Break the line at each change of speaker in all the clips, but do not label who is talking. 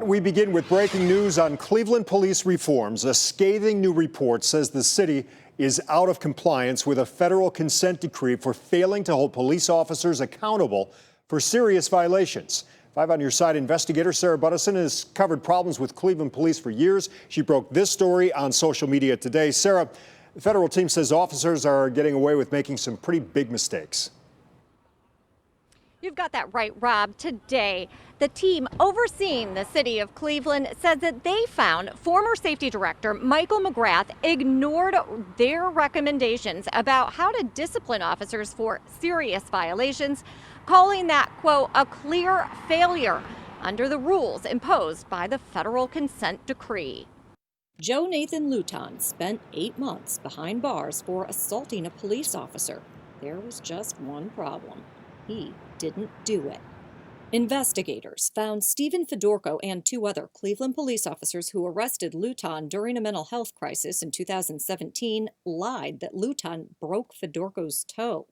But we begin with breaking news on Cleveland police reforms. A scathing new report says the city is out of compliance with a federal consent decree for failing to hold police officers accountable for serious violations. 5 on Your Side investigator Sarah Buttison has covered problems with Cleveland police for years. She broke this story on social media today. Sarah, the federal team says officers are getting away with making some pretty big mistakes.
You've got that right, Rob. Today, the team overseeing the city of Cleveland says that they found former safety director Michael McGrath ignored their recommendations about how to discipline officers for serious violations, calling that, quote, a clear failure under the rules imposed by the federal consent decree.
Joe Nathan Luton spent 8 months behind bars for assaulting a police officer. There was just one problem. He didn't do it. Investigators found Stephen Fedorko and 2 other Cleveland police officers who arrested Luton during a mental health crisis in 2017 lied that Luton broke Fedorko's toe.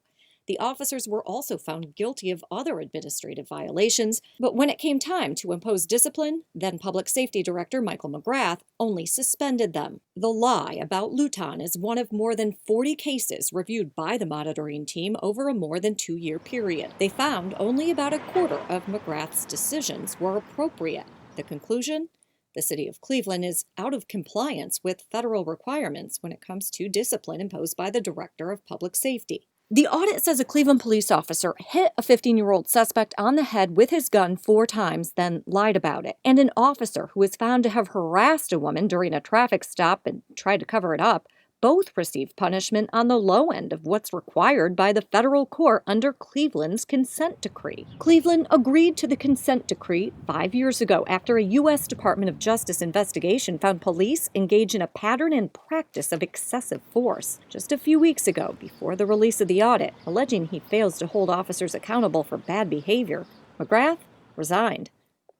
The officers were also found guilty of other administrative violations, but when it came time to impose discipline, then Public Safety Director Michael McGrath only suspended them. The lie about Luton is one of more than 40 cases reviewed by the monitoring team over a more than 2-year period. They found only about a quarter of McGrath's decisions were appropriate. The conclusion? The city of Cleveland is out of compliance with federal requirements when it comes to discipline imposed by the Director of Public Safety. The audit says a Cleveland police officer hit a 15-year-old suspect on the head with his gun 4 times, then lied about it. And an officer who was found to have harassed a woman during a traffic stop and tried to cover it up both received punishment on the low end of what's required by the federal court under Cleveland's consent decree. Cleveland agreed to the consent decree 5 years ago after a U.S. Department of Justice investigation found police engage in a pattern and practice of excessive force. Just a few weeks ago, before the release of the audit, alleging he fails to hold officers accountable for bad behavior, McGrath resigned.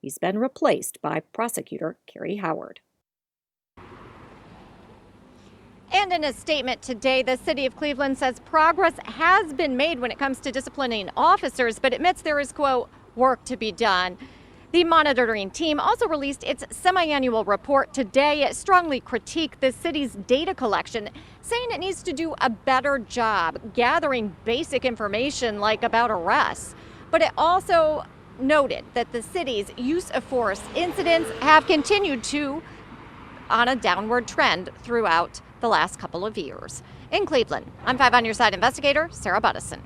He's been replaced by prosecutor Carrie Howard.
And in a statement today, the city of Cleveland says progress has been made when it comes to disciplining officers, but admits there is, quote, work to be done. The monitoring team also released its semi-annual report today. It strongly critiqued the city's data collection, saying it needs to do a better job gathering basic information like about arrests. But it also noted that the city's use of force incidents have continued to on a downward trend throughout the last couple of years. In Cleveland, I'm 5 on Your Side investigator Sarah Buttison.